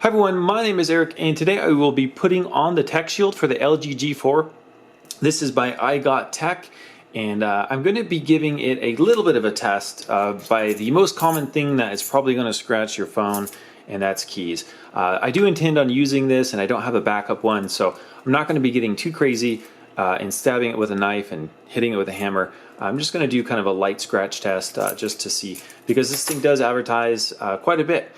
Hi everyone, my name is Eric and today I will be putting on the tech shield for the LG G4. This is by I Got Tech and I'm going to be giving it a little bit of a test by the most common thing that is probably going to scratch your phone, and that's keys. I do intend on using this and I don't have a backup one, so I'm not going to be getting too crazy and stabbing it with a knife and hitting it with a hammer. I'm just going to do kind of a light scratch test just to see, because this thing does advertise quite a bit.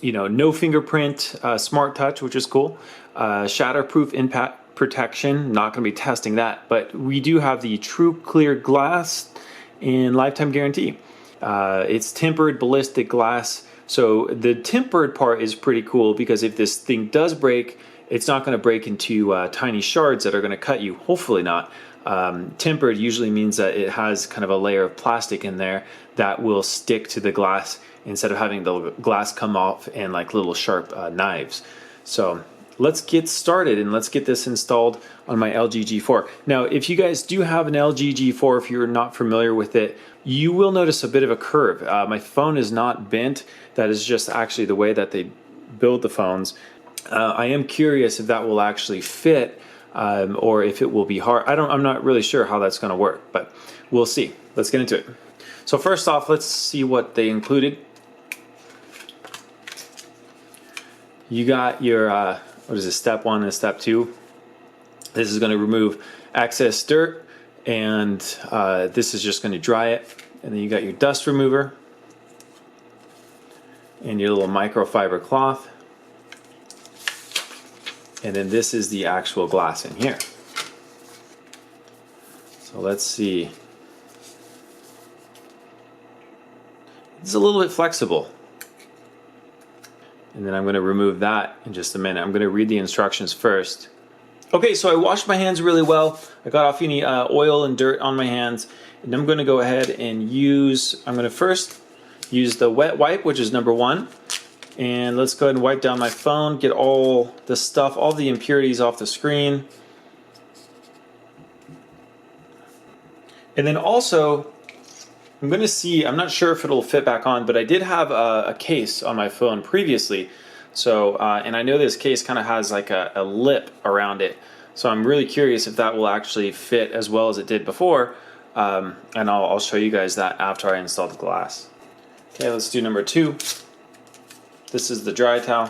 You know, no fingerprint, SmartTouch, which is cool. Shatterproof impact protection, not going to be testing that, but we do have the true clear glass and lifetime guarantee. It's tempered ballistic glass, so the tempered part is pretty cool because if this thing does break, it's not going to break into tiny shards that are going to cut you. Hopefully not. Tempered usually means that it has kind of a layer of plastic in there that will stick to the glass instead of having the glass come off and like little sharp knives. So let's get started and let's get this installed on my LG G4. Now, if you guys do have an LG G4, if you're not familiar with it, you will notice a bit of a curve. My phone is not bent. That is just actually the way that they build the phones. I am curious if that will actually fit or if it will be hard. I'm not really sure how that's going to work, but we'll see. Let's get into it. So first off, let's see what they included. You got your, what is it, step 1 and step 2. This is going to remove excess dirt, and this is just going to dry it. And then you got your dust remover and your little microfiber cloth. And then this is the actual glass in here. So let's see. It's a little bit flexible. And then I'm going to remove that in just a minute. I'm going to read the instructions first. Okay, so I washed my hands really well. I got off any oil and dirt on my hands. And I'm going to go ahead and I'm going to first use the wet wipe, which is number 1. And let's go ahead and wipe down my phone, get all the stuff, all the impurities off the screen. And then also, I'm going to see, I'm not sure if it'll fit back on, but I did have a case on my phone previously. So, and I know this case kind of has like a lip around it. So I'm really curious if that will actually fit as well as it did before. And I'll show you guys that after I install the glass. Okay, let's do number 2. This is the dry towel.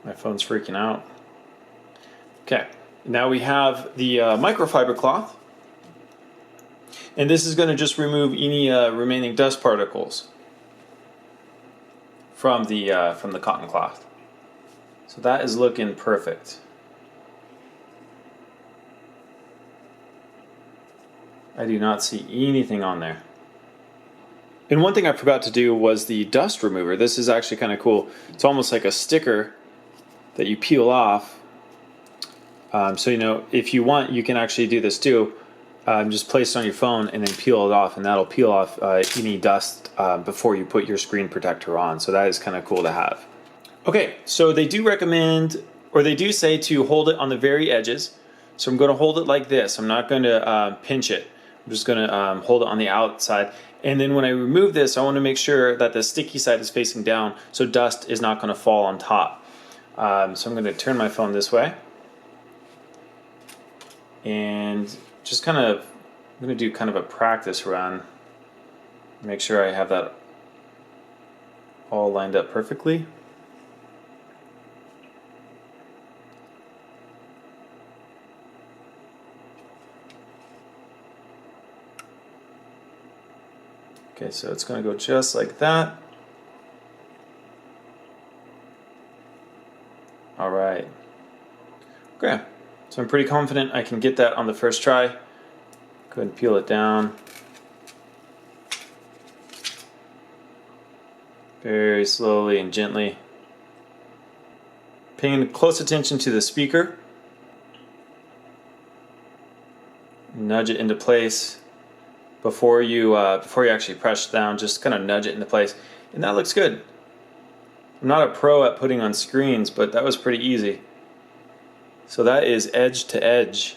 My phone's freaking out. Okay, now we have the microfiber cloth. And this is going to just remove any remaining dust particles from the cotton cloth. So that is looking perfect. I do not see anything on there. And one thing I forgot to do was the dust remover. This is actually kind of cool. It's almost like a sticker that you peel off. So, you know, if you want, you can actually do this too. Just place it on your phone and then peel it off, and that'll peel off any dust before you put your screen protector on. So that is kind of cool to have. Okay, so they do recommend, or they do say to hold it on the very edges. So I'm going to hold it like this. I'm not going to pinch it. I'm just going to hold it on the outside. And then when I remove this, I want to make sure that the sticky side is facing down so dust is not going to fall on top. So I'm going to turn my phone this way. And just kind of, I'm going to do kind of a practice run. Make sure I have that all lined up perfectly. Okay, so it's going to go just like that. All right. Okay, so I'm pretty confident I can get that on the first try. Go ahead and peel it down. Very slowly and gently. Paying close attention to the speaker. Nudge it into place. Before you actually press down, just kind of nudge it into place, and that looks good. I'm not a pro at putting on screens, but that was pretty easy. So that is edge to edge.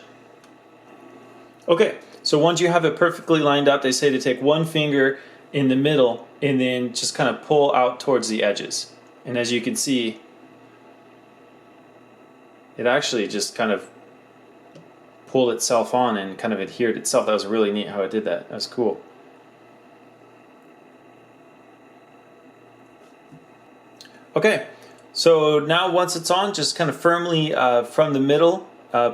Okay, So once you have it perfectly lined up, they say to take one finger in the middle and then just kind of pull out towards the edges. And as you can see, it actually just kind of pulled itself on and kind of adhered itself. That was really neat how it did that. That was cool. Okay, so now once it's on, just kind of firmly from the middle,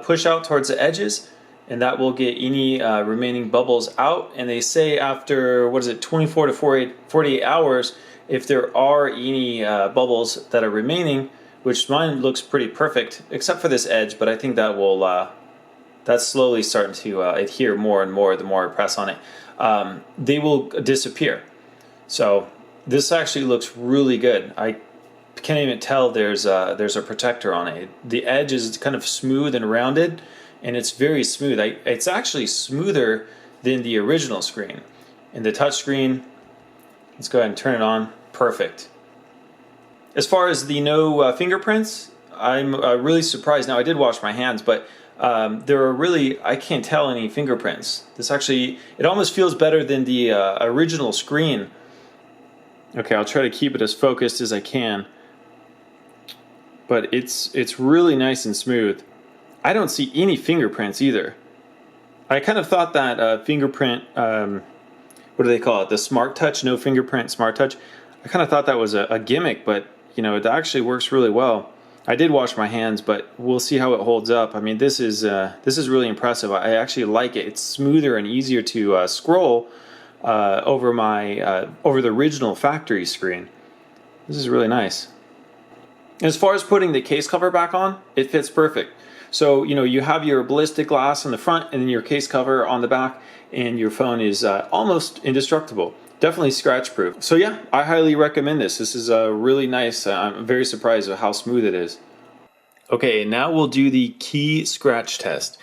push out towards the edges, and that will get any remaining bubbles out. And they say after, 24 to 48 hours, if there are any bubbles that are remaining, which mine looks pretty perfect, except for this edge, but I think that will, that's slowly starting to adhere more and more the more I press on it. They will disappear. So this actually looks really good. I can't even tell there's a protector on it. The edge is kind of smooth and rounded, and it's very smooth. It's actually smoother than the original screen. And the touch screen, let's go ahead and turn it on. Perfect. As far as the no fingerprints, I'm really surprised. Now I did wash my hands, but there are really, I can't tell any fingerprints. This actually, it almost feels better than the original screen. Okay, I'll try to keep it as focused as I can. But it's really nice and smooth. I don't see any fingerprints either. I kind of thought that fingerprint, what do they call it? The SmartTouch, no fingerprint SmartTouch. I kind of thought that was a gimmick, but you know, it actually works really well. I did wash my hands, but we'll see how it holds up. I mean, this is really impressive. I actually like it. It's smoother and easier to scroll over the original factory screen. This is really nice. As far as putting the case cover back on, it fits perfect. So, you know, you have your ballistic glass on the front and then your case cover on the back, and your phone is almost indestructible. Definitely scratch proof. So yeah, I highly recommend this. This is really nice. I'm very surprised at how smooth it is. Okay, now we'll do the key scratch test.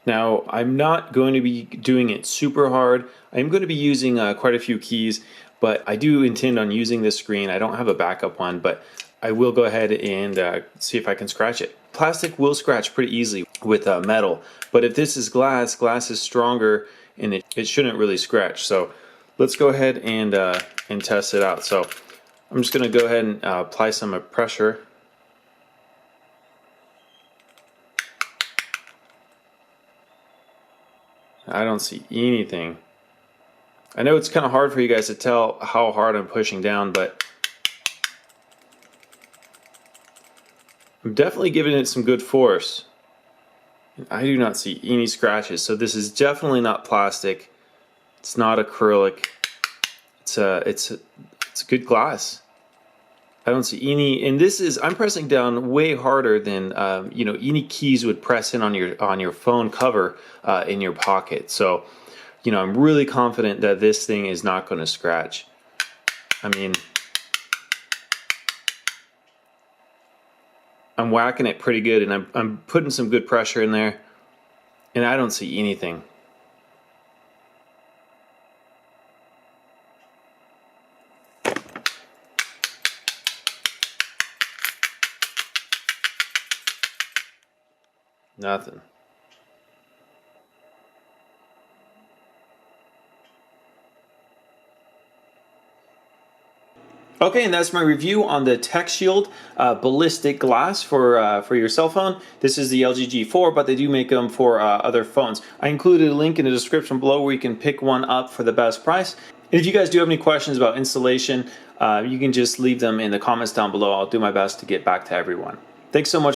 Now, I'm not going to be doing it super hard. I'm going to be using quite a few keys, but I do intend on using this screen. I don't have a backup one, but I will go ahead and see if I can scratch it. Plastic will scratch pretty easily with metal, but if this is glass, glass is stronger and it shouldn't really scratch. So let's go ahead and test it out. So I'm just going to go ahead and apply some pressure. I don't see anything. I know it's kind of hard for you guys to tell how hard I'm pushing down, but I'm definitely giving it some good force. I do not see any scratches, so this is definitely not plastic. It's not acrylic. It's good glass. I don't see any, and this is, I'm pressing down way harder than you know, any keys would press in on your phone cover in your pocket. So, you know, I'm really confident that this thing is not going to scratch. I mean, I'm whacking it pretty good, and I'm putting some good pressure in there, and I don't see anything. Nothing. Okay, and that's my review on the TechShield Ballistic Glass for your cell phone. This is the LG G4, but they do make them for other phones. I included a link in the description below where you can pick one up for the best price. And if you guys do have any questions about installation, you can just leave them in the comments down below. I'll do my best to get back to everyone. Thanks so much.